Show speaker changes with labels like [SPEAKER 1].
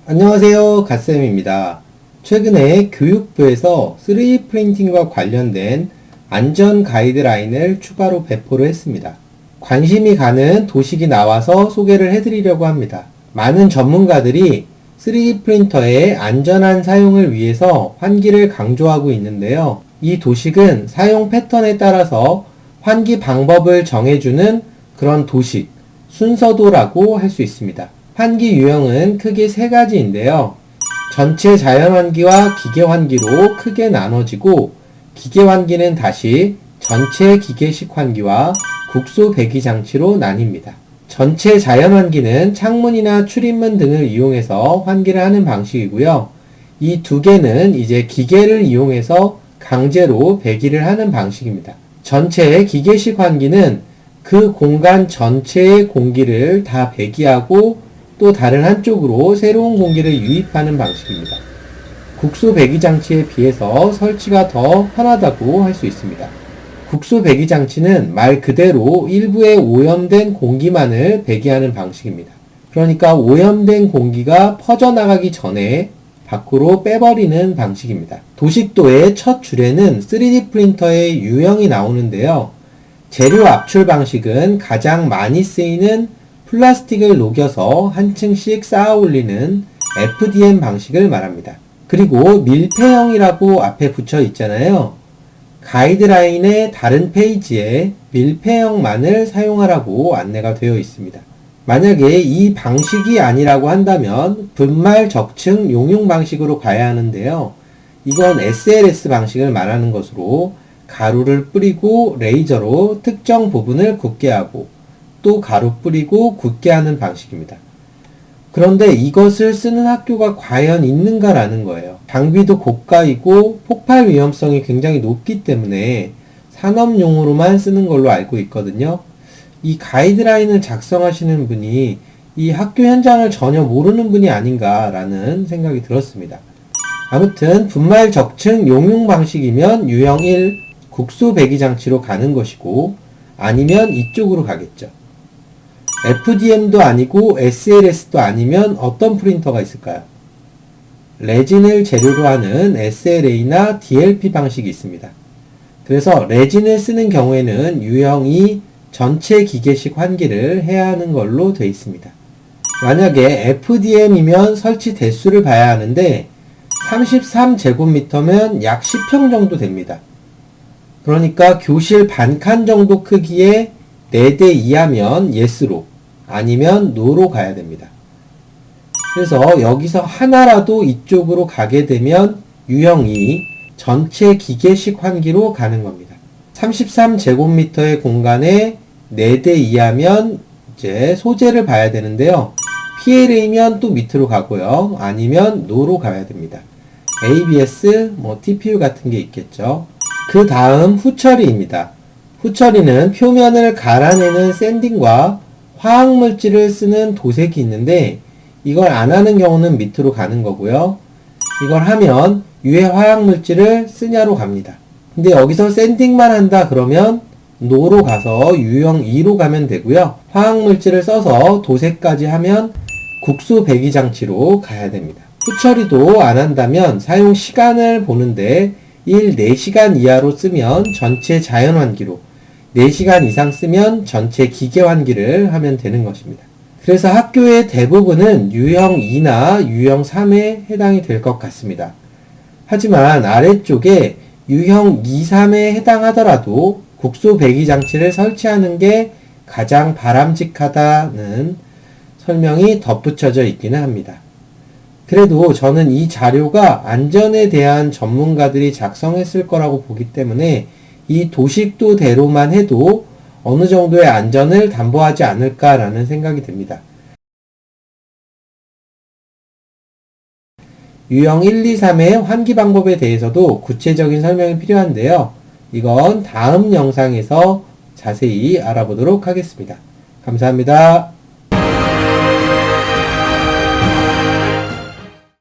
[SPEAKER 1] 안녕하세요, 갓쌤입니다. 최근에 교육부에서 3D 프린팅과 관련된 안전 가이드라인을 추가로 배포를 했습니다. 관심이 가는 도식이 나와서 소개를 해드리려고 합니다. 많은 전문가들이 3D 프린터의 안전한 사용을 위해서 환기를 강조하고 있는데요. 이 도식은 사용 패턴에 따라서 환기 방법을 정해주는 그런 도식, 순서도라고 할 수 있습니다. 환기 유형은 크게 세 가지인데요. 전체 자연환기와 기계환기로 크게 나눠지고, 기계환기는 다시 전체 기계식 환기와 국소 배기 장치로 나뉩니다. 전체 자연환기는 창문이나 출입문 등을 이용해서 환기를 하는 방식이고요. 이 두 개는 이제 기계를 이용해서 강제로 배기를 하는 방식입니다. 전체 기계식 환기는 그 공간 전체의 공기를 다 배기하고 또 다른 한쪽으로 새로운 공기를 유입하는 방식입니다. 국소 배기 장치에 비해서 설치가 더 편하다고 할 수 있습니다. 국소 배기 장치는 말 그대로 일부의 오염된 공기만을 배기하는 방식입니다. 그러니까 오염된 공기가 퍼져나가기 전에 밖으로 빼버리는 방식입니다. 도식도의 첫 줄에는 3D 프린터의 유형이 나오는데요. 재료 압출 방식은 가장 많이 쓰이는 플라스틱을 녹여서 한 층씩 쌓아 올리는 FDM 방식을 말합니다. 그리고 밀폐형이라고 앞에 붙여 있잖아요. 가이드라인의 다른 페이지에 밀폐형만을 사용하라고 안내가 되어 있습니다. 만약에 이 방식이 아니라고 한다면 분말 적층 용융 방식으로 가야 하는데요. 이건 SLS 방식을 말하는 것으로 가루를 뿌리고 레이저로 특정 부분을 굳게 하고 또 가루 뿌리고 굳게 하는 방식입니다. 그런데 이것을 쓰는 학교가 과연 있는가라는 거예요. 장비도 고가이고 폭발 위험성이 굉장히 높기 때문에 산업용으로만 쓰는 걸로 알고 있거든요. 이 가이드라인을 작성하시는 분이 이 학교 현장을 전혀 모르는 분이 아닌가라는 생각이 들었습니다. 아무튼 분말 적층 용융 방식이면 유형 1 국소 배기 장치로 가는 것이고, 아니면 이쪽으로 가겠죠. FDM도 아니고 SLS도 아니면 어떤 프린터가 있을까요? 레진을 재료로 하는 SLA나 DLP 방식이 있습니다. 그래서 레진을 쓰는 경우에는 유형 2 전체 기계식 환기를 해야 하는 걸로 되어 있습니다. 만약에 FDM이면 설치 대수를 봐야 하는데 33제곱미터면 약 10평 정도 됩니다. 그러니까 교실 반칸 정도 크기의 4대 이하면 예스로, 아니면 노로 가야 됩니다. 그래서 여기서 하나라도 이쪽으로 가게 되면 유형 2 전체 기계식 환기로 가는 겁니다. 33제곱미터의 공간에 4대 이하면 이제 소재를 봐야 되는데요. PLA면 또 밑으로 가고요. 아니면 노로 가야 됩니다. ABS, TPU 같은 게 있겠죠. 그 다음 후처리입니다. 후처리는 표면을 갈아내는 샌딩과 화학물질을 쓰는 도색이 있는데, 이걸 안 하는 경우는 밑으로 가는 거고요. 이걸 하면 유해 화학물질을 쓰냐로 갑니다. 근데 여기서 샌딩만 한다 그러면 노로 가서 유형 2로 가면 되고요. 화학물질을 써서 도색까지 하면 국소 배기 장치로 가야 됩니다. 후처리도 안 한다면 사용 시간을 보는데 4시간 이하로 쓰면 전체 자연환기로, 4시간 이상 쓰면 전체 기계환기를 하면 되는 것입니다. 그래서 학교의 대부분은 유형 2나 유형 3에 해당이 될 것 같습니다. 하지만 아래쪽에 유형 2, 3에 해당하더라도 국소 배기 장치를 설치하는 게 가장 바람직하다는 설명이 덧붙여져 있기는 합니다. 그래도 저는 이 자료가 안전에 대한 전문가들이 작성했을 거라고 보기 때문에 이 도식도대로만 해도 어느 정도의 안전을 담보하지 않을까라는 생각이 듭니다. 유형 1, 2, 3의 환기 방법에 대해서도 구체적인 설명이 필요한데요. 이건 다음 영상에서 자세히 알아보도록 하겠습니다. 감사합니다.